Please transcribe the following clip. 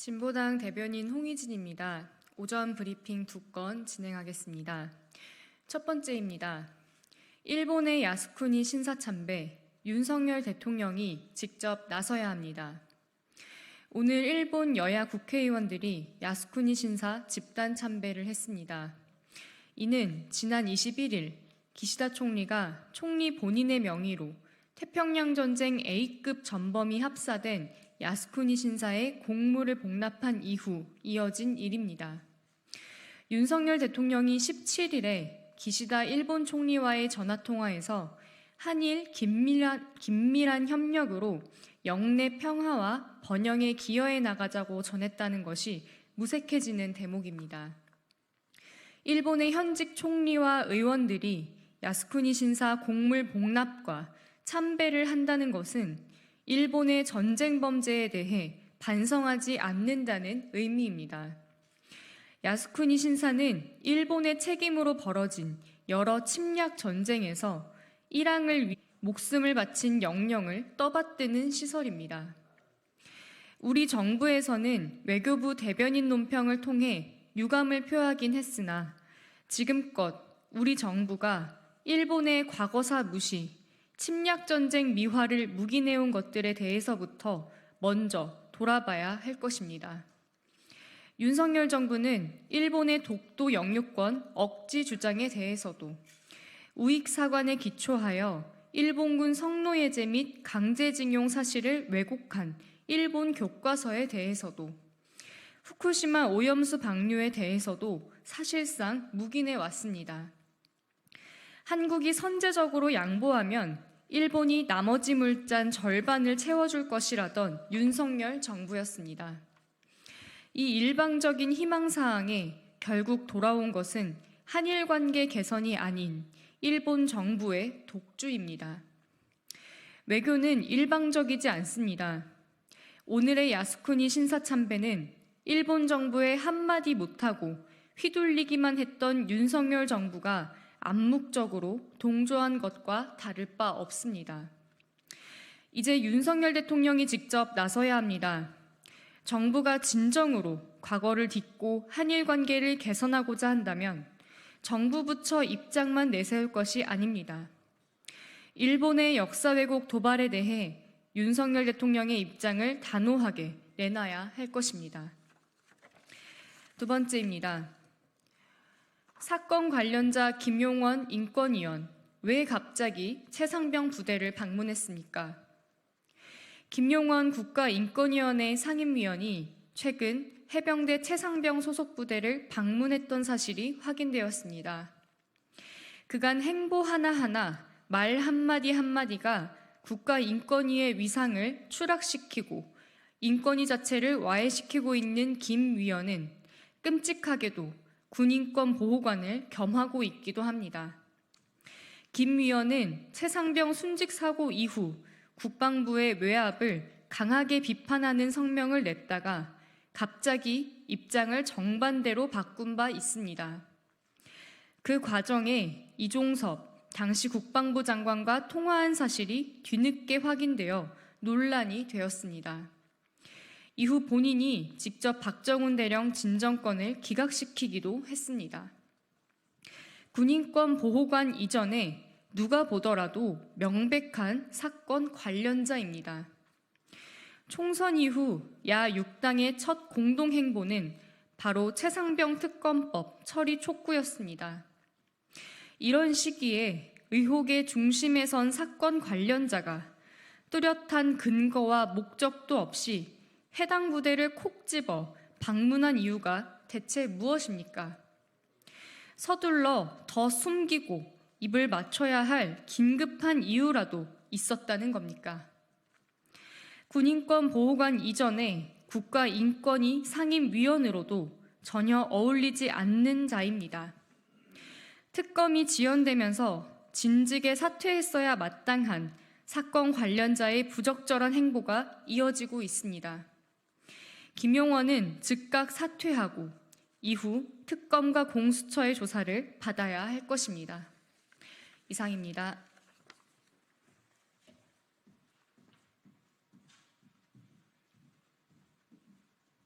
진보당 대변인 홍희진입니다. 오전 브리핑 2건 진행하겠습니다. 첫 번째입니다. 일본의 야스쿠니 신사 참배, 윤석열 대통령이 직접 나서야 합니다. 오늘 일본 여야 국회의원들이 야스쿠니 신사 집단 참배를 했습니다. 이는 지난 21일 기시다 총리가 총리 본인의 명의로 태평양 전쟁 A급 전범이 합사된 야스쿠니 신사에 공물을 복납한 이후 이어진 일입니다. 윤석열 대통령이 17일에 기시다 일본 총리와의 전화통화에서 한일 긴밀한 협력으로 영내 평화와 번영에 기여해 나가자고 전했다는 것이 무색해지는 대목입니다. 일본의 현직 총리와 의원들이 야스쿠니 신사 공물 복납과 참배를 한다는 것은 일본의 전쟁 범죄에 대해 반성하지 않는다는 의미입니다. 야스쿠니 신사는 일본의 책임으로 벌어진 여러 침략 전쟁에서 일왕을 위해 목숨을 바친 영령을 떠받드는 시설입니다. 우리 정부에서는 외교부 대변인 논평을 통해 유감을 표하긴 했으나 지금껏 우리 정부가 일본의 과거사 무시, 침략전쟁 미화를 묵인해온 것들에 대해서부터 먼저 돌아봐야 할 것입니다. 윤석열 정부는 일본의 독도 영유권 억지 주장에 대해서도 우익사관에 기초하여 일본군 성노예제 및 강제징용 사실을 왜곡한 일본 교과서에 대해서도 후쿠시마 오염수 방류에 대해서도 사실상 묵인해 왔습니다. 한국이 선제적으로 양보하면 일본이 나머지 물잔 절반을 채워줄 것이라던 윤석열 정부였습니다. 이 일방적인 희망사항에 결국 돌아온 것은 한일 관계 개선이 아닌 일본 정부의 독주입니다. 외교는 일방적이지 않습니다. 오늘의 야스쿠니 신사 참배는 일본 정부에 한마디 못하고 휘둘리기만 했던 윤석열 정부가 암묵적으로 동조한 것과 다를 바 없습니다. 이제 윤석열 대통령이 직접 나서야 합니다. 정부가 진정으로 과거를 딛고 한일 관계를 개선하고자 한다면 정부 부처 입장만 내세울 것이 아닙니다. 일본의 역사 왜곡 도발에 대해 윤석열 대통령의 입장을 단호하게 내놔야 할 것입니다. 두 번째입니다. 사건 관련자 김용원 인권위원, 왜 갑자기 최상병 부대를 방문했습니까? 김용원 국가인권위원회 상임위원이 최근 해병대 최상병 소속 부대를 방문했던 사실이 확인되었습니다. 그간 행보 하나하나, 말 한마디 한마디가 국가인권위의 위상을 추락시키고 인권위 자체를 와해시키고 있는 김 위원은 끔찍하게도 군인권 보호관을 겸하고 있기도 합니다. 김 위원은 최상병 순직 사고 이후 국방부의 외압을 강하게 비판하는 성명을 냈다가 갑자기 입장을 정반대로 바꾼 바 있습니다. 그 과정에 이종섭 당시 국방부 장관과 통화한 사실이 뒤늦게 확인되어 논란이 되었습니다. 이후 본인이 직접 박정훈 대령 진정권을 기각시키기도 했습니다. 군인권 보호관 이전에 누가 보더라도 명백한 사건 관련자입니다. 총선 이후 야 6당의 첫 공동행보는 바로 최상병 특검법 처리 촉구였습니다. 이런 시기에 의혹의 중심에 선 사건 관련자가 뚜렷한 근거와 목적도 없이 해당 부대를 콕 집어 방문한 이유가 대체 무엇입니까? 서둘러 더 숨기고 입을 맞춰야 할 긴급한 이유라도 있었다는 겁니까? 군인권 보호관 이전에 국가인권위 상임위원으로도 전혀 어울리지 않는 자입니다. 특검이 지연되면서 진즉에 사퇴했어야 마땅한 사건 관련자의 부적절한 행보가 이어지고 있습니다. 김용원은 즉각 사퇴하고 이후 특검과 공수처의 조사를 받아야 할 것입니다. 이상입니다.